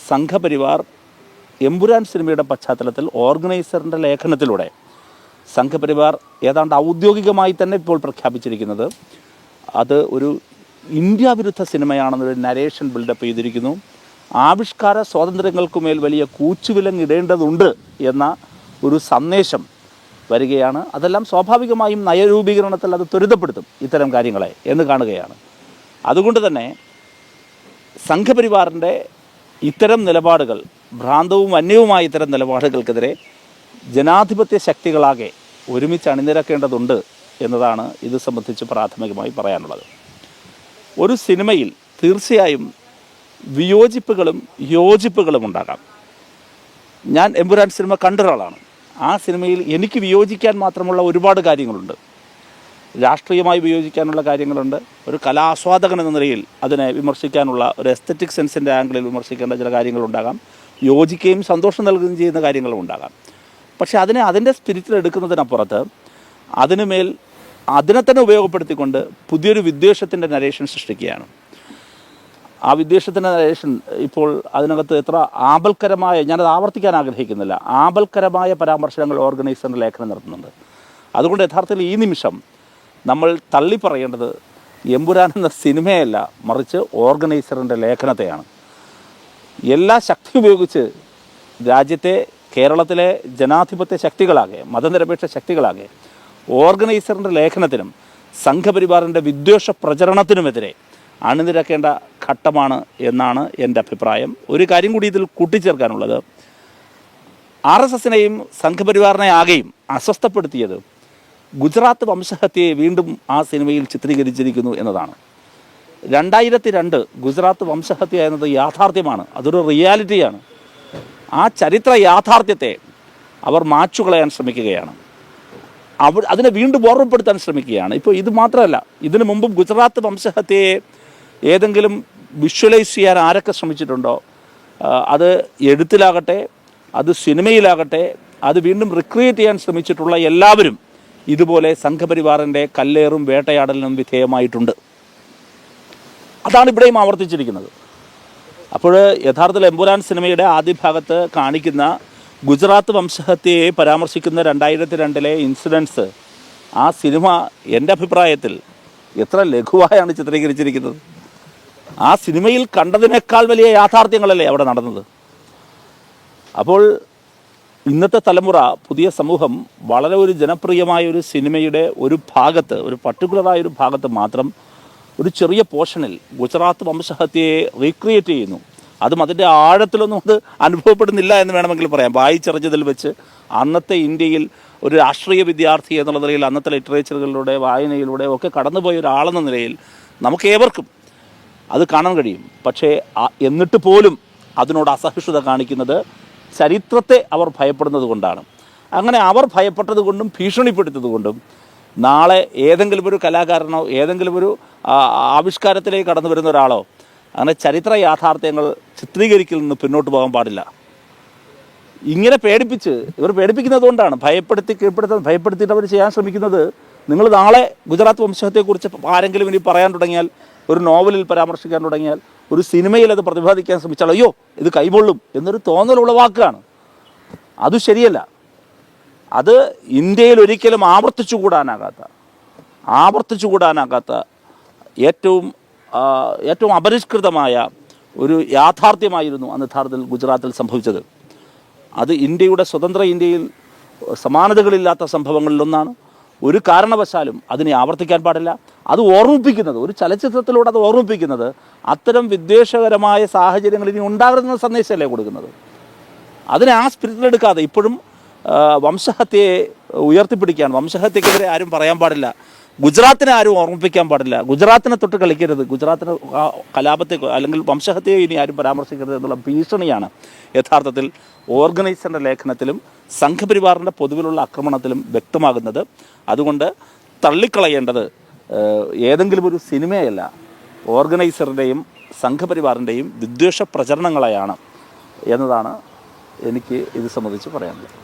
സംഘപരിവാർ എമ്പുരാൻ സിനിമയുടെ പശ്ചാത്തലത്തിൽ ഓർഗനൈസറിൻ്റെ ലേഖനത്തിലൂടെ സംഘപരിവാർ ഏതാണ്ട് ഔദ്യോഗികമായി തന്നെ ഇപ്പോൾ പ്രഖ്യാപിച്ചിരിക്കുന്നത് അത് ഒരു ഇന്ത്യ വിരുദ്ധ സിനിമയാണെന്നൊരു നരേഷൻ ബിൽഡപ്പ് ചെയ്തിരിക്കുന്നു. ആവിഷ്കാര സ്വാതന്ത്ര്യങ്ങൾക്കുമേൽ വലിയ കൂച്ചുവിലങ്ങിടേണ്ടതുണ്ട് എന്ന ഒരു സന്ദേശം വരികയാണ്. അതെല്ലാം സ്വാഭാവികമായും നയരൂപീകരണത്തിൽ അത് ത്വരിതപ്പെടുത്തും ഇത്തരം കാര്യങ്ങളെ എന്ന് കാണുകയാണ്. അതുകൊണ്ട് തന്നെ സംഘപരിവാറിൻ്റെ ഇത്തരം നിലപാടുകൾ, ഭ്രാന്തവും വന്യവുമായ ഇത്തരം നിലപാടുകൾക്കെതിരെ ജനാധിപത്യ ശക്തികളാകെ ഒരുമിച്ച് അണിനിരക്കേണ്ടതുണ്ട് എന്നതാണ് ഇത് സംബന്ധിച്ച് പ്രാഥമികമായി പറയാനുള്ളത്. ഒരു സിനിമയിൽ തീർച്ചയായും വിയോജിപ്പുകളും യോജിപ്പുകളും ഉണ്ടാകാം. ഞാൻ എമ്പുരാൻ സിനിമ കണ്ടൊരാളാണ്. ആ സിനിമയിൽ എനിക്ക് വിയോജിക്കാൻ മാത്രമുള്ള ഒരുപാട് കാര്യങ്ങളുണ്ട്. രാഷ്ട്രീയമായി വിയോജിക്കാനുള്ള കാര്യങ്ങളുണ്ട്. ഒരു കലാസ്വാദകൻ എന്ന നിലയിൽ അതിനെ വിമർശിക്കാനുള്ള ഒരു എസ്തറ്റിക് സെൻസിൻ്റെ ആംഗിളിൽ വിമർശിക്കേണ്ട ചില കാര്യങ്ങളുണ്ടാകാം. യോജിക്കുകയും സന്തോഷം നൽകുകയും ചെയ്യുന്ന കാര്യങ്ങളും ഉണ്ടാകാം. പക്ഷേ അതിൻ്റെ സ്പിരിറ്റിൽ എടുക്കുന്നതിനപ്പുറത്ത് അതിനെ തന്നെ ഉപയോഗപ്പെടുത്തിക്കൊണ്ട് പുതിയൊരു വിദ്വേഷത്തിൻ്റെ നരേഷൻ സൃഷ്ടിക്കുകയാണ്. ആ വിദ്വേഷത്തിൻ്റെ നരേഷൻ ഇപ്പോൾ അതിനകത്ത് എത്ര ആപൽക്കരമായ, ഞാനത് ആവർത്തിക്കാൻ ആഗ്രഹിക്കുന്നില്ല, ആപൽക്കരമായ പരാമർശങ്ങൾ ഓർഗനൈസറിൻ്റെ ലേഖനം നടത്തുന്നുണ്ട്. അതുകൊണ്ട് യഥാർത്ഥത്തിൽ ഈ നിമിഷം നമ്മൾ തള്ളിപ്പറയേണ്ടത് എമ്പുരാൻ എന്ന സിനിമയല്ല, മറിച്ച് ഓർഗനൈസറിൻ്റെ ലേഖനത്തെയാണ്. എല്ലാ ശക്തി ഉപയോഗിച്ച് രാജ്യത്തെ, കേരളത്തിലെ ജനാധിപത്യ ശക്തികളാകെ, മതനിരപേക്ഷ ശക്തികളാകെ ഓർഗനൈസറിൻ്റെ ലേഖനത്തിനും സംഘപരിവാറിൻ്റെ വിദ്വേഷ പ്രചരണത്തിനുമെതിരെ അണിനിരക്കേണ്ട ഘട്ടമാണ് എന്നാണ് എൻ്റെ അഭിപ്രായം. ഒരു കാര്യം കൂടി ഇതിൽ കൂട്ടിച്ചേർക്കാനുള്ളത്, RSSനെയും സംഘപരിവാറിനെ ആകെയും അസ്വസ്ഥപ്പെടുത്തിയത് ഗുജറാത്ത് വംശഹത്യയെ വീണ്ടും ആ സിനിമയിൽ ചിത്രീകരിച്ചിരിക്കുന്നു എന്നതാണ്. 2002 ഗുജറാത്ത് വംശഹത്യ എന്നത് യാഥാർത്ഥ്യമാണ്, അതൊരു റിയാലിറ്റിയാണ്. ആ ചരിത്ര യാഥാർത്ഥ്യത്തെ അവർ മാച്ചുകളയാൻ ശ്രമിക്കുകയാണ്. അതിനെ വീണ്ടും ഓർമ്മപ്പെടുത്താൻ ശ്രമിക്കുകയാണ്. ഇപ്പോൾ ഇത് മാത്രമല്ല, ഇതിനു മുമ്പും ഗുജറാത്ത് വംശഹത്യയെ ഏതെങ്കിലും വിഷ്വലൈസ് ചെയ്യാൻ ആരൊക്കെ ശ്രമിച്ചിട്ടുണ്ടോ, അത് എഴുത്തിലാകട്ടെ, അത് സിനിമയിലാകട്ടെ, അത് വീണ്ടും റിക്രിയേറ്റ് ചെയ്യാൻ ശ്രമിച്ചിട്ടുള്ള എല്ലാവരും ഇതുപോലെ സംഘപരിവാറിൻ്റെ കല്ലേറും വേട്ടയാടലിനും വിധേയമായിട്ടുണ്ട്. അതാണ് ഇവിടെയും ആവർത്തിച്ചിരിക്കുന്നത്. അപ്പോൾ യഥാർത്ഥത്തിൽ എമ്പുരാൻ സിനിമയുടെ ആദ്യ ഭാഗത്ത് കാണിക്കുന്ന ഗുജറാത്ത് വംശഹത്യയെ പരാമർശിക്കുന്ന 2002 ഇൻസിഡൻസ് ആ സിനിമ എൻ്റെ അഭിപ്രായത്തിൽ എത്ര ലഘുവായാണ് ചിത്രീകരിച്ചിരിക്കുന്നത്. ആ സിനിമയിൽ കണ്ടതിനേക്കാൾ വലിയ യാഥാർത്ഥ്യങ്ങളല്ലേ അവിടെ നടന്നത്. അപ്പോൾ ഇന്നത്തെ തലമുറ, പുതിയ സമൂഹം വളരെ ഒരു ജനപ്രിയമായ ഒരു സിനിമയുടെ ഒരു ഭാഗത്ത്, ഒരു പർട്ടിക്കുലറായൊരു ഭാഗത്ത് മാത്രം ഒരു ചെറിയ പോർഷനിൽ ഗുജറാത്ത് വംശഹത്യയെ റീക്രിയേറ്റ് ചെയ്യുന്നു. അതും അതിൻ്റെ ആഴത്തിലൊന്നും അത് അനുഭവപ്പെടുന്നില്ല എന്ന് വേണമെങ്കിൽ പറയാം. വായിച്ചറിഞ്ഞതിൽ വെച്ച് അന്നത്തെ ഇന്ത്യയിൽ ഒരു രാഷ്ട്രീയ വിദ്യാർത്ഥി എന്നുള്ള നിലയിൽ, അന്നത്തെ ലിറ്ററേച്ചറുകളിലൂടെ, വായനയിലൂടെ ഒക്കെ കടന്നുപോയ ഒരാളെന്ന നിലയിൽ നമുക്ക് ഏവർക്കും അത് കാണാൻ കഴിയും. പക്ഷേ എന്നിട്ട് പോലും അതിനോട് അസഹിഷ്ണുത കാണിക്കുന്നത് ചരിത്രത്തെ അവർ ഭയപ്പെടുന്നത് കൊണ്ടാണ്. അങ്ങനെ അവർ ഭയപ്പെട്ടത് കൊണ്ടും ഭീഷണിപ്പെടുത്തത് കൊണ്ടും നാളെ ഏതെങ്കിലും ഒരു കലാകാരനോ ഏതെങ്കിലും ഒരു ആവിഷ്കാരത്തിലേക്ക് കടന്നു വരുന്ന ഒരാളോ അങ്ങനെ ചരിത്ര യാഥാർത്ഥ്യങ്ങൾ ചിത്രീകരിക്കൽ നിന്ന് പിന്നോട്ട് പോകാൻ പാടില്ല. ഇങ്ങനെ ഇവർ പേടിപ്പിക്കുന്നത് കൊണ്ടാണ്, ഭയപ്പെടുത്തിയിട്ട് അവർ ചെയ്യാൻ ശ്രമിക്കുന്നത്. നിങ്ങൾ നാളെ ഗുജറാത്ത് വംശഹത്യയെക്കുറിച്ച് ആരെങ്കിലും ഇനി പറയാൻ തുടങ്ങിയാൽ, ഒരു നോവലിൽ പരാമർശിക്കാൻ തുടങ്ങിയാൽ, ഒരു സിനിമയിൽ അത് പ്രതിപാദിക്കാൻ ശ്രമിച്ചാൽ അയ്യോ ഇത് കൈകൊള്ളും എന്നൊരു തോന്നൽ ഉളവാക്കുകയാണ്. അത് ശരിയല്ല. അത് ഇന്ത്യയിൽ ഒരിക്കലും ആവർത്തിച്ചുകൂടാനാകാത്ത ഏറ്റവും അപരിഷ്കൃതമായ ഒരു യാഥാർത്ഥ്യമായിരുന്നു അന്ന് യഥാർത്ഥത്തിൽ ഗുജറാത്തിൽ സംഭവിച്ചത്. അത് ഇന്ത്യയുടെ സ്വതന്ത്ര ഇന്ത്യയിൽ സമാനതകളില്ലാത്ത സംഭവങ്ങളിലൊന്നാണ്. ഒരു കാരണവശാലും അതിനെ ആവർത്തിക്കാൻ പാടില്ല. അത് ഓർമ്മിപ്പിക്കുന്നത്, ഒരു ചലച്ചിത്രത്തിലൂടെ അത് ഓർമ്മിപ്പിക്കുന്നത് അത്തരം വിദ്വേഷകരമായ സാഹചര്യങ്ങൾ ഇനി ഉണ്ടാകരുതെന്ന സന്ദേശമല്ലേ കൊടുക്കുന്നത്. അതിനെ ആ സ്പിരിറ്റിലെടുക്കാതെ ഇപ്പോഴും വംശഹത്യയെ ഉയർത്തിപ്പിടിക്കാൻ, വംശഹത്യക്കെതിരെ ആരും പറയാൻ പാടില്ല, ഗുജറാത്തിനെ ആരും ഓർമ്മിപ്പിക്കാൻ പാടില്ല, ഗുജറാത്തിനെ തൊട്ട് കളിക്കരുത്, ഗുജറാത്തിന് കലാപത്തെ അല്ലെങ്കിൽ വംശഹത്യയെ ഇനി ആരും പരാമർശിക്കരുത് എന്നുള്ള ഭീഷണിയാണ് യഥാർത്ഥത്തിൽ ഓർഗനൈസറിൻ്റെ ലേഖനത്തിലും സംഘപരിവാറിൻ്റെ പൊതുവിലുള്ള ആക്രമണത്തിലും വ്യക്തമാകുന്നത്. അതുകൊണ്ട് തള്ളിക്കളയേണ്ടത് ഏതെങ്കിലും ഒരു സിനിമയല്ല, ഓർഗനൈസറിൻ്റെയും സംഘപരിവാറിൻ്റെയും വിദ്വേഷ പ്രചരണങ്ങളെയാണ് എന്നതാണ് എനിക്ക് ഇത് സംബന്ധിച്ച് പറയാനുള്ളത്.